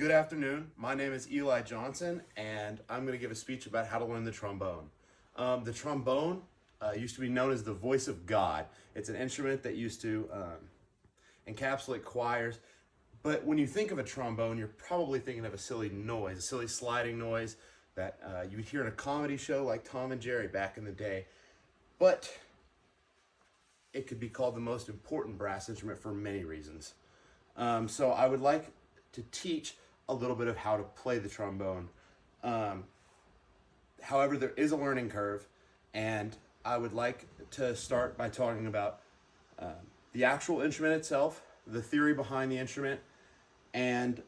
Good afternoon. My name is Eli Johnson, and I'm going to give a speech about how to learn the trombone. The trombone used to be known as the voice of God. It's an instrument that used to encapsulate choirs. But when you think of a trombone, you're probably thinking of a silly noise, a silly sliding noise that you would hear in a comedy show like Tom and Jerry back in the day. But it could be called the most important brass instrument for many reasons. So I would like to teach a little bit of how to play the trombone. However, there is a learning curve, and I would like to start by talking about the actual instrument itself, the theory behind the instrument, and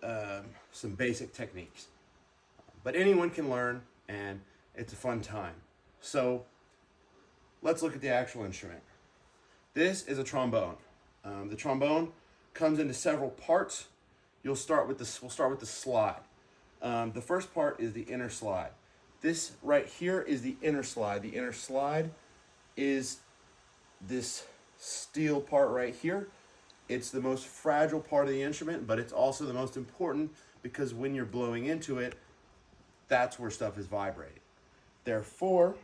some basic techniques. But anyone can learn, and it's a fun time. So let's look at the actual instrument. This is a trombone. The trombone comes into several parts. We'll start with the slide. The first part is the inner slide. This right here is the inner slide. The inner slide is this steel part right here. It's the most fragile part of the instrument, but it's also the most important because when you're blowing into it, that's where stuff is vibrating. Therefore,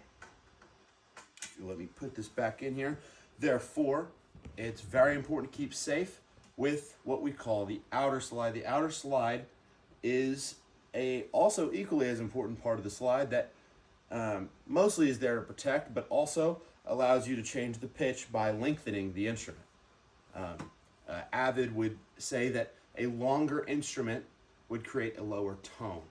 let me put this back in here. Therefore, it's very important to keep safe with what we call the outer slide. The outer slide is also equally as important part of the slide that mostly is there to protect, but also allows you to change the pitch by lengthening the instrument. Avid would say that a longer instrument would create a lower tone.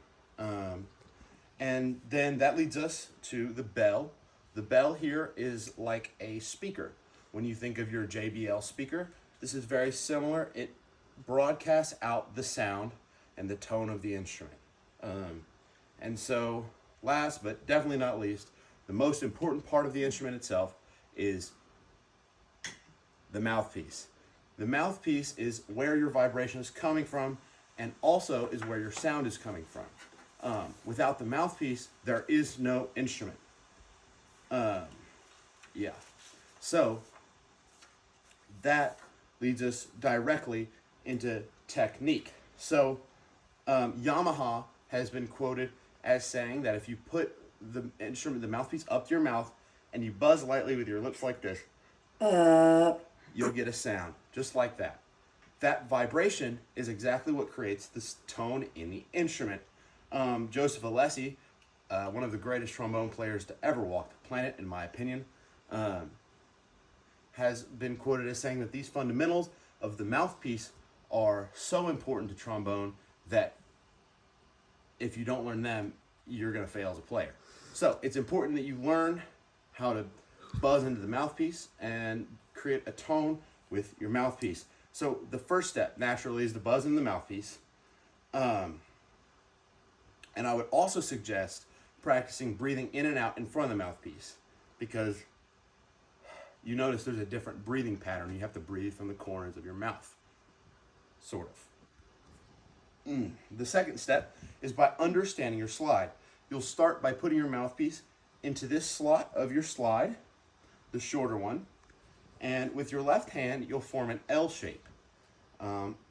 And then that leads us to the bell. The bell here is like a speaker. When you think of your JBL speaker, this is very similar. It broadcasts out the sound and the tone of the instrument. And so, last but definitely not least, the most important part of the instrument itself is the mouthpiece. The mouthpiece is where your vibration is coming from and also is where your sound is coming from. Without the mouthpiece, there is no instrument. So, that leads us directly into technique. So Yamaha has been quoted as saying that if you put the instrument, the mouthpiece up to your mouth and you buzz lightly with your lips like this, you'll get a sound just like that. That vibration is exactly what creates this tone in the instrument. Joseph Alessi, one of the greatest trombone players to ever walk the planet, in my opinion, has been quoted as saying that these fundamentals of the mouthpiece are so important to trombone that if you don't learn them, you're going to fail as a player. So it's important that you learn how to buzz into the mouthpiece and create a tone with your mouthpiece. So the first step, naturally, is the buzz in the mouthpiece. And I would also suggest practicing breathing in and out in front of the mouthpiece, because you notice there's a different breathing pattern. You have to breathe from the corners of your mouth, sort of. The second step is by understanding your slide. You'll start by putting your mouthpiece into this slot of your slide, the shorter one, and with your left hand, you'll form an L shape,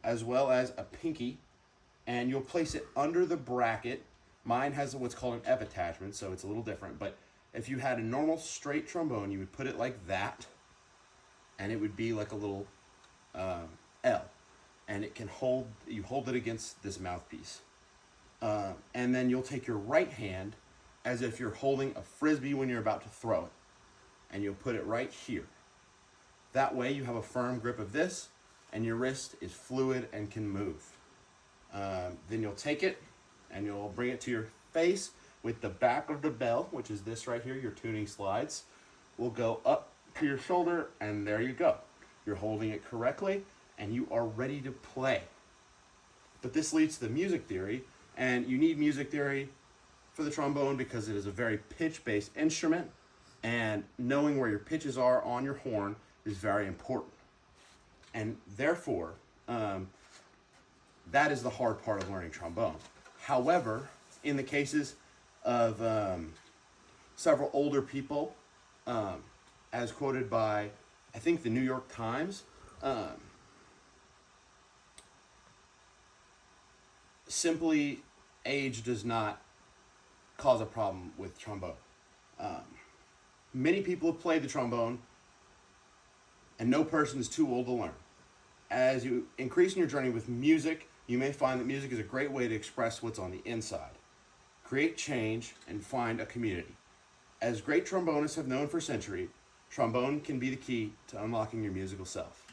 as well as a pinky, and you'll place it under the bracket. Mine has what's called an F attachment, so it's a little different, but if you had a normal straight trombone, you would put it like that, and it would be like a little L, and it can hold it against this mouthpiece. And then you'll take your right hand as if you're holding a frisbee when you're about to throw it, and you'll put it right here. That way you have a firm grip of this, and your wrist is fluid and can move. Then you'll take it, and you'll bring it to your face with the back of the bell, which is this right here, your tuning slides, will go up to your shoulder, and there you go. You're holding it correctly, and you are ready to play. But this leads to the music theory, and you need music theory for the trombone because it is a very pitch-based instrument, and knowing where your pitches are on your horn is very important. And therefore, that is the hard part of learning trombone. However, in the cases of several older people, as quoted by, I think, the New York Times, simply age does not cause a problem with trombone. Many people have played the trombone, and no person is too old to learn. As you increase in your journey with music, you may find that music is a great way to express what's on the inside, create change, and find a community. As great trombonists have known for centuries, trombone can be the key to unlocking your musical self.